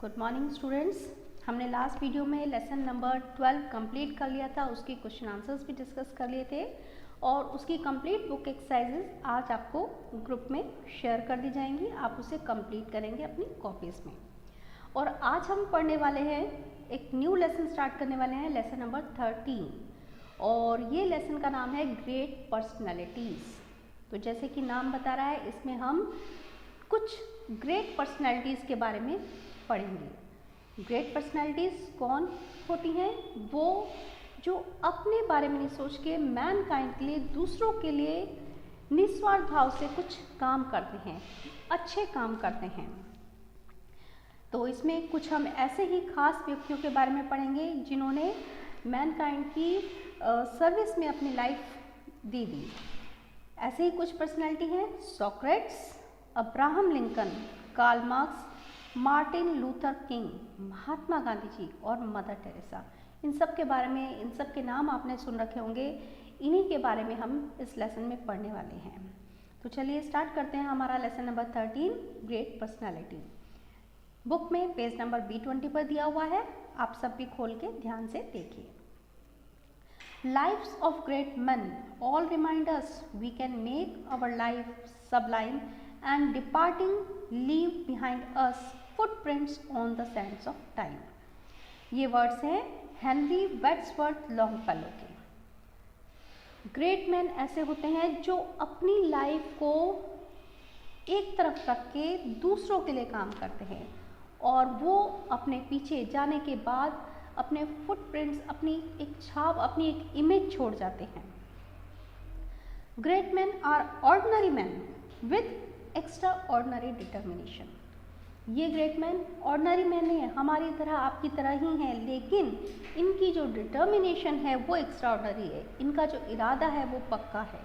Good morning students. हमने last video में lesson number 12 complete कर लिया था, उसके क्वेश्चन आंसर्स भी डिस्कस कर लिए थे और उसकी कंप्लीट बुक एक्सरसाइजेस आज आपको ग्रुप में शेयर कर दी जाएंगी। आप उसे कंप्लीट करेंगे अपनी कॉपीज़ में। और आज हम पढ़ने वाले हैं, एक न्यू लेसन स्टार्ट करने वाले हैं, लेसन नंबर 13 और ये लेसन का नाम है ग्रेट पर्सनैलिटीज़। तो जैसे कि नाम बता रहा है, इसमें हम कुछ ग्रेट पर्सनैलिटीज़ के बारे में पढ़ेंगे। ग्रेट पर्सनैलिटीज़ कौन होती हैं? वो जो अपने बारे में नहीं सोच के मैनकाइंड के लिए, दूसरों के लिए निस्वार्थ भाव से कुछ काम करते हैं, अच्छे काम करते हैं। तो इसमें कुछ हम ऐसे ही खास व्यक्तियों के बारे में पढ़ेंगे जिन्होंने मैनकाइंड की सर्विस में अपनी लाइफ दे दी। ऐसे ही कुछ पर्सनैलिटी हैं: Socrates, Abraham Lincoln, Karl Marx, Martin Luther King, Mahatma Gandhi ji और मदर टेरेसा। इन सब के बारे में, इन सब के नाम आपने सुन रखे होंगे। इन्हीं के बारे में हम इस लेसन में पढ़ने वाले हैं। तो चलिए स्टार्ट करते हैं हमारा lesson number 13, great personality. Book में पेज नंबर B20 पर दिया हुआ है, आप सब भी खोल के ध्यान से देखिए। Lives of great men all remind us we can make our life sublime and departing leave behind us footprints on the sands of time। ये वर्ड्स हैं हेनरी वेड्सवर्थ लॉन्गफेलो के। ग्रेट मैन ऐसे होते हैं जो अपनी लाइफ को एक तरफ रख के दूसरों के लिए काम करते हैं और वो अपने पीछे जाने के बाद अपने फुटप्रिंट्स, अपनी एक छाप, अपनी एक इमेज छोड़ जाते हैं। Great man are ordinary man with extraordinary determination. ये ग्रेट मैन ऑर्डिनरी मैन है, हमारी तरह, आपकी तरह ही हैं, लेकिन इनकी जो डिटर्मिनेशन है वो एक्स्ट्रा ऑर्डिनरी है। इनका जो इरादा है वो पक्का है।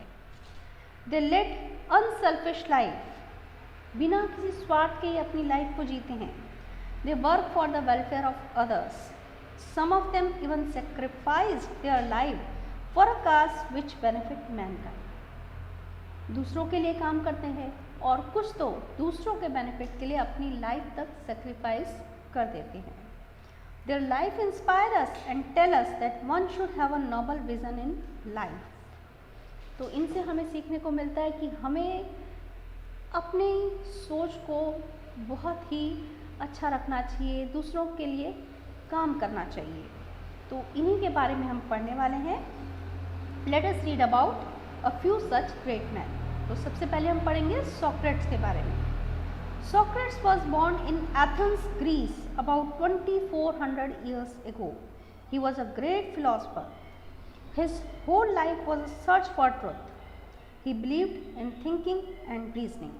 दे लेड अनसेल्फिश लाइफ, बिना किसी स्वार्थ के अपनी लाइफ को जीते हैं। They work for the welfare of others. Some of them even sacrificed their life for a cause which benefit mankind। दूसरों के लिए काम करते हैं और कुछ तो दूसरों के बेनिफिट के लिए अपनी लाइफ तक सेक्रीफाइस कर देते हैं। Their life inspire us and tell us that one should have a noble vision in life। तो इनसे हमें सीखने को मिलता है कि हमें अपनी सोच को बहुत ही अच्छा रखना चाहिए, दूसरों के लिए काम करना चाहिए। तो इन्हीं के बारे में हम पढ़ने वाले हैं। Let us read about a few such great man. तो सबसे पहले हम पढ़ेंगे सोक्रेट्स के बारे में। Socrates was born in Athens, Greece about 2400 years ago। He was a great philosopher. His whole life was a search for truth. He believed in thinking and reasoning.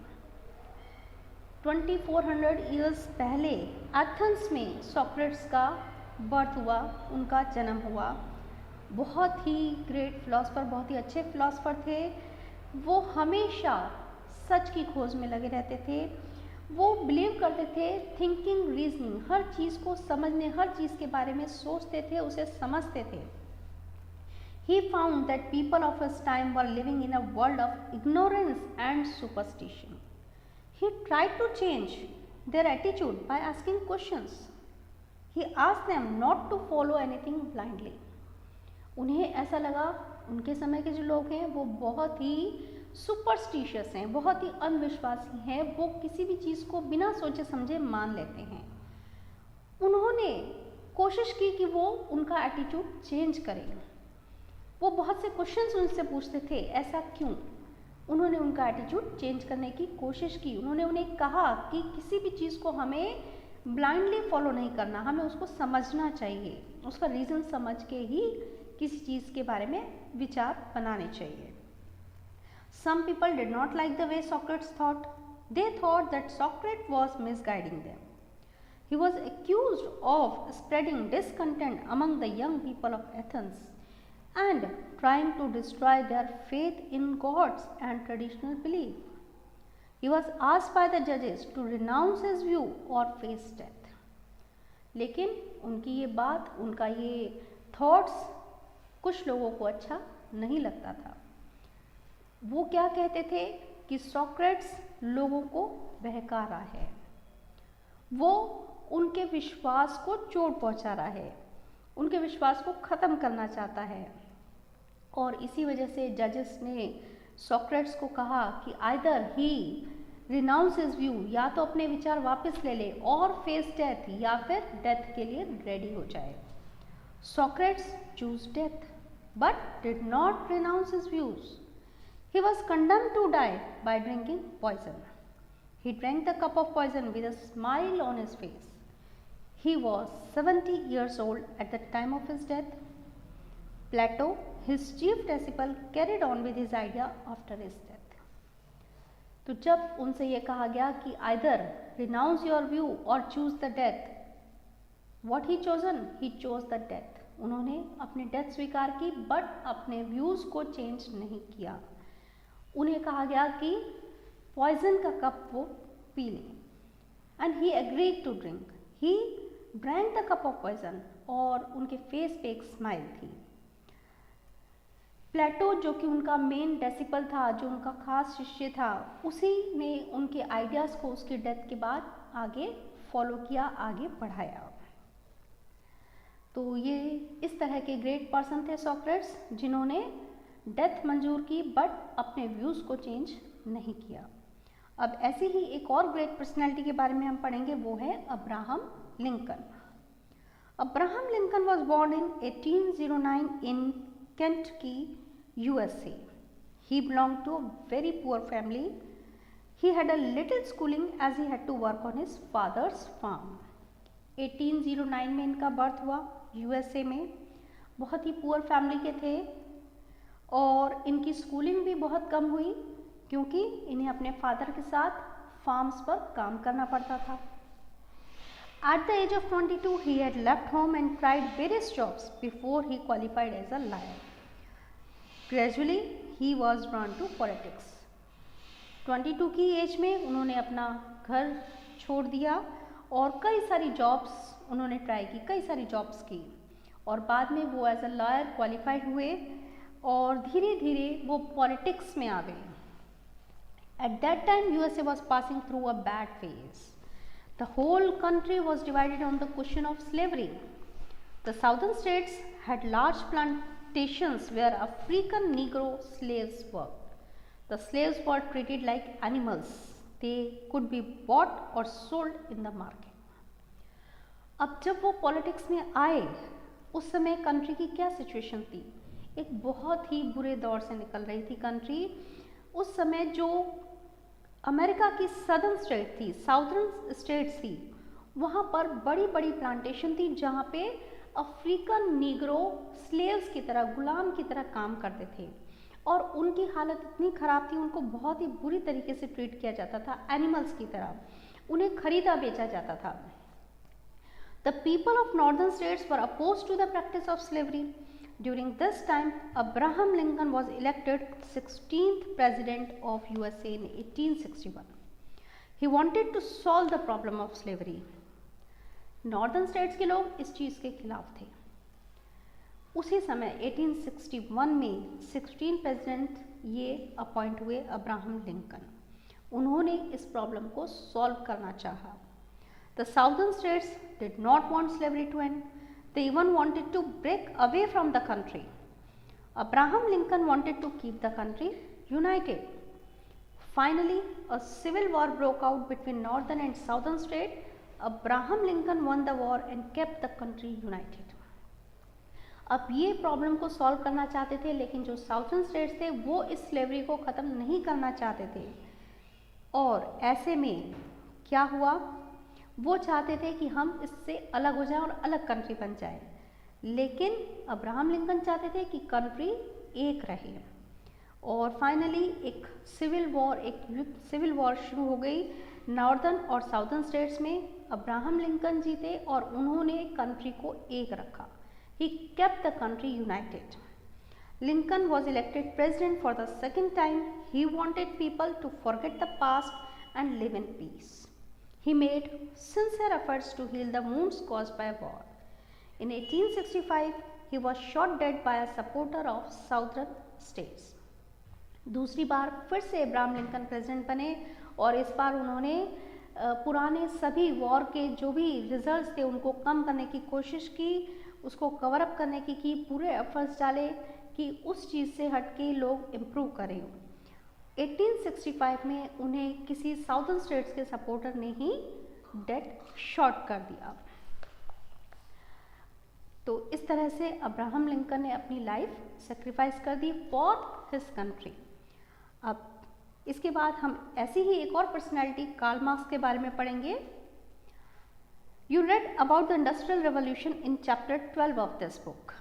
2400 years पहले Athens में Socrates का birth हुआ, उनका जन्म हुआ। बहुत ही great philosopher, बहुत ही अच्छे फिलोसफर थे। वो हमेशा सच की खोज में लगे रहते थे। वो बिलीव करते थे थिंकिंग, रीजनिंग, हर चीज़ को समझने, हर चीज़ के बारे में सोचते थे, उसे समझते थे। He found that people of his time were living in a world of ignorance and superstition। He tried to change their attitude by asking questions। He asked them not to follow anything blindly। उन्हें ऐसा लगा, उनके समय के जो लोग हैं वो बहुत ही सुपरस्टिशियस हैं, बहुत ही अंधविश्वासी हैं, वो किसी भी चीज़ को बिना सोचे समझे मान लेते हैं। उन्होंने कोशिश की कि वो उनका एटीट्यूड चेंज करें। वो बहुत से क्वेश्चंस उनसे पूछते थे, ऐसा क्यों? उन्होंने उनका एटीट्यूड चेंज करने की कोशिश की। उन्होंने उन्हें कहा कि किसी भी चीज़ को हमें ब्लाइंडली फॉलो नहीं करना, हमें उसको समझना चाहिए, उसका रीज़न समझ के ही किसी चीज़ के बारे में विचार बनाने चाहिए। Some people did not like the way Socrates thought। They thought that Socrates was misguiding them। He was accused of spreading discontent among the young people of Athens and trying to destroy their faith in gods and traditional belief। He was asked by the judges to renounce his view or face death। लेकिन उनकी ये बात, उनका ये thoughts कुछ लोगों को अच्छा नहीं लगता था। वो क्या कहते थे कि सोक्रेट्स लोगों को बहका रहा है, वो उनके विश्वास को चोट पहुंचा रहा है, उनके विश्वास को ख़त्म करना चाहता है। और इसी वजह से जजेस ने सोक्रेट्स को कहा कि either he renounce his view, या तो अपने विचार वापस ले ले और फेस डेथ, या फिर डेथ के लिए रेडी हो जाए। Socrates choose death but did not renounce his views. He was condemned to die by drinking poison. He drank the cup of poison with a smile on his face. He was 70 years old at the time of his death. Plato, his chief disciple, carried on with his idea after his death. तो जब उनसे ये कहा गया कि either renounce your view or choose the death, what he chosen? He chose the death. उन्होंने अपनी death स्वीकार की बट अपने व्यूज को चेंज नहीं किया। उन्हें कहा गया कि पॉइजन का कप वो पी लें and he agreed to drink. He drank the cup of poison और उनके फेस पे एक स्माइल थी। प्लेटो जो कि उनका मेन डिसिपल था, जो उनका खास शिष्य था, उसी ने उनके आइडियाज़ को उसकी डेथ के बाद आगे फॉलो किया, आगे बढ़ाया। तो ये इस तरह के ग्रेट पर्सन थे सोक्रेट्स, जिन्होंने डेथ मंजूर की बट अपने व्यूज़ को चेंज नहीं किया। अब ऐसी ही एक और ग्रेट पर्सनैलिटी के बारे में हम पढ़ेंगे, वो है Abraham Lincoln. Abraham Lincoln was born in 1809 in Kentucky, USA. He belonged to a very poor family. He had a little schooling as he had to work on his father's farm. 1809 में इनका birth हुआ USA में। बहुत ही poor family के थे और इनकी schooling भी बहुत कम हुई क्योंकि इन्हें अपने फादर के साथ फार्म्स पर काम करना पड़ता था। At the age of 22, he had left home and tried various jobs before he qualified as a lawyer. Gradually, he was drawn to politics. 22 की एज में उन्होंने अपना घर छोड़ दिया और कई सारी जॉब्स उन्होंने ट्राई की, कई सारी जॉब्स की और बाद में वो एज अ लॉयर क्वालिफाइड हुए और धीरे धीरे वो पॉलिटिक्स में आ गए। At that time, USA was passing through a bad phase. The whole country was divided on the question of slavery. The southern states had large plantations where African Negro slaves worked. The slaves were treated like animals. They could be bought or sold in the market. अब जब वो politics में आए उस समय country की क्या situation थी? एक बहुत ही बुरे दौर से निकल रही थी कंट्री। उस समय जो अमेरिका की सदर्न स्टेट थी, साउदर्न स्टेट्स थी, वहाँ पर बड़ी बड़ी प्लांटेशन थी जहाँ पे अफ्रीकन नीग्रो स्लेव्स की तरह, गुलाम की तरह काम करते थे और उनकी हालत इतनी ख़राब थी, उनको बहुत ही बुरी तरीके से ट्रीट किया जाता था, एनिमल्स की तरह उन्हें खरीदा बेचा जाता था। The people of northern states were opposed to the practice of slavery. During this time, Abraham Lincoln was elected 16th President of USA in 1861. He wanted to solve the problem of slavery. Northern states के लोग इस चीज़ के खिलाफ थे। उसी समय 1861 में 16 president ये अपॉइंट हुए अब्राहम लिंकन। उन्होंने इस प्रॉब्लम को सॉल्व करना चाहा। The southern states did not want slavery to end. They even wanted to break away from the country. Abraham Lincoln wanted to keep the country united. Finally, a civil war broke out between northern and southern states. Abraham Lincoln won the war and kept the country united. अब ये problem को solve करना चाहते थे, लेकिन जो southern states थे वो इस स्लेवरी को ख़त्म नहीं करना चाहते थे और ऐसे में क्या हुआ, वो चाहते थे कि हम इससे अलग हो जाएं और अलग कंट्री बन जाए, लेकिन अब्राहम लिंकन चाहते थे कि कंट्री एक रहे और फाइनली एक सिविल वॉर शुरू हो गई नॉर्दर्न और साउदर्न स्टेट्स में। अब्राहम लिंकन जीते और उन्होंने कंट्री को एक रखा। He kept the country united. Lincoln was elected president for the second time. He wanted people to forget the past and live in peace. He made sincere efforts to heal the wounds caused by war. In 1865, he was shot dead by a supporter of southern states. दूसरी बार फिर से Abraham Lincoln president बने और इस बार उन्होंने पुराने सभी war के जो भी रिजल्ट्स थे उनको कम करने की कोशिश की, उसको कवर अप करने की पूरे एफर्ट्स डाले कि उस चीज़ से हट के लोग इम्प्रूव करें। 1865 में उन्हें किसी साउदर्न स्टेट्स के सपोर्टर ने ही डेड शॉट कर दिया। तो इस तरह से अब्राहम लिंकन ने अपनी लाइफ सेक्रीफाइस कर दी फॉर हिज कंट्री। अब इसके बाद हम ऐसी ही एक और पर्सनैलिटी कार्ल मार्क्स के बारे में पढ़ेंगे। You read about the Industrial Revolution in chapter 12 of this book.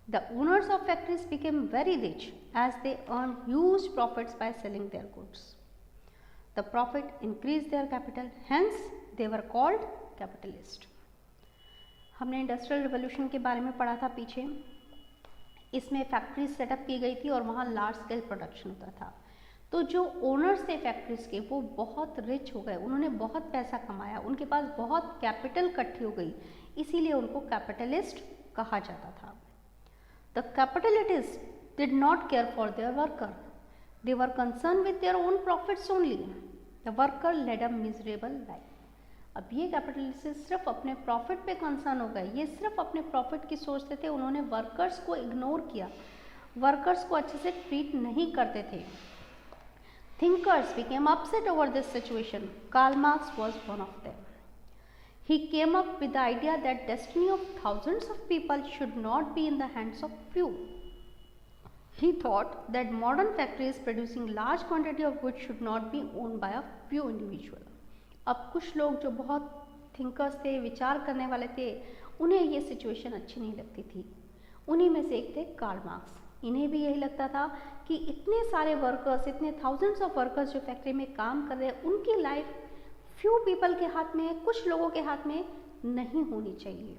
The owners of factories became very rich as they earned huge profits by selling their goods. The profit increased their capital, hence they were called capitalists. हमने industrial revolution के बारे में पढ़ा था पीछे। इसमें factories setup की गई थी और वहाँ लार्ज स्केल प्रोडक्शन होता था। तो जो ओनर्स थे फैक्ट्रीज के वो बहुत रिच हो गए, उन्होंने बहुत पैसा कमाया, उनके पास बहुत कैपिटल इकट्ठी हो गई, इसीलिए उनको कैपिटलिस्ट कहा जाता था। The capitalists did not care for their worker, they were concern with their own profits only. The worker led a miserable life. अब ये कैपिटलिस्ट सिर्फ अपने प्रॉफिट पे कंसर्न हो गए, ये सिर्फ अपने प्रॉफिट की सोचते थे, उन्होंने वर्कर्स को इग्नोर किया, वर्कर्स को अच्छे से ट्रीट नहीं करते थे। Thinkers became upset over this situation. Karl Marx was one of them. He came up with the idea that destiny of thousands of people should not be in the hands of few. He thought that modern factories producing large quantity of goods should not be owned by a few individual. अब कुछ लोग जो बहुत thinkers थे, विचार करने वाले थे, उन्हें ये सिचुएशन अच्छी नहीं लगती थी। उन्हीं में से एक थे कार्ल मार्क्स। इन्हें भी यही लगता था कि इतने सारे वर्कर्स, इतने थाउजेंड्स ऑफ वर्कर्स जो फैक्ट्री में काम कर रहे हैं, उनकी लाइफ फ्यू पीपल के हाथ में, कुछ लोगों के हाथ में नहीं होनी चाहिए।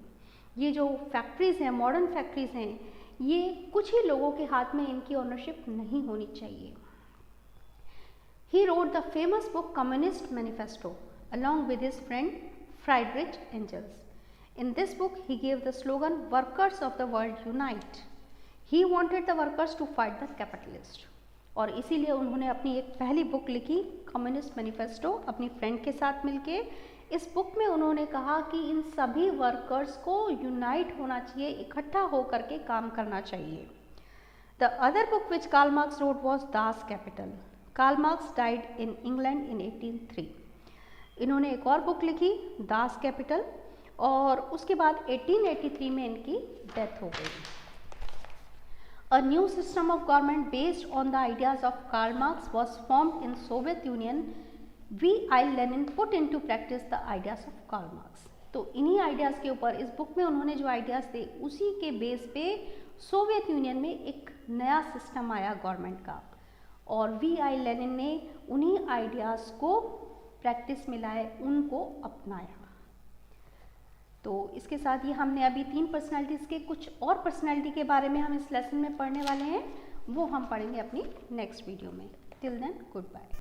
ये जो फैक्ट्रीज़ हैं, मॉडर्न फैक्ट्रीज़ हैं, ये कुछ ही लोगों के हाथ में इनकी ओनरशिप नहीं होनी चाहिए। He wrote the famous book Communist Manifesto along with his friend Friedrich Engels. In this book, he gave the slogan "Workers of the world unite." He wanted the workers to fight the capitalist. और इसीलिए उन्होंने अपनी एक पहली book लिखी communist manifesto अपनी friend के साथ मिलके। इस बुक में उन्होंने कहा कि इन सभी वर्कर्स को यूनाइट होना चाहिए, इकट्ठा होकर के काम करना चाहिए। The other book which Karl Marx wrote was Das Kapital. Karl Marx died in England in 1803। इन्होंने एक और बुक लिखी दास कैपिटल, और उसके बाद 1883 में इनकी डेथ हो गई। A new system of government based on the ideas of Karl Marx was formed in Soviet Union. V.I. Lenin put into practice the ideas of Karl Marx. तो इन्हीं आइडियाज़ के ऊपर इस बुक में उन्होंने जो आइडियाज़ थे उसी के बेस पे सोवियत यूनियन में एक नया सिस्टम आया गवर्नमेंट का, और V.I. लेनिन ने उन्हीं आइडियाज़ को प्रैक्टिस में लाए, उनको अपनाया। तो इसके साथ ही हमने अभी 3 पर्सनालिटीज़ के कुछ और पर्सनालिटी के बारे में हम इस लेसन में पढ़ने वाले हैं, वो हम पढ़ेंगे अपनी नेक्स्ट वीडियो में। Till then good bye.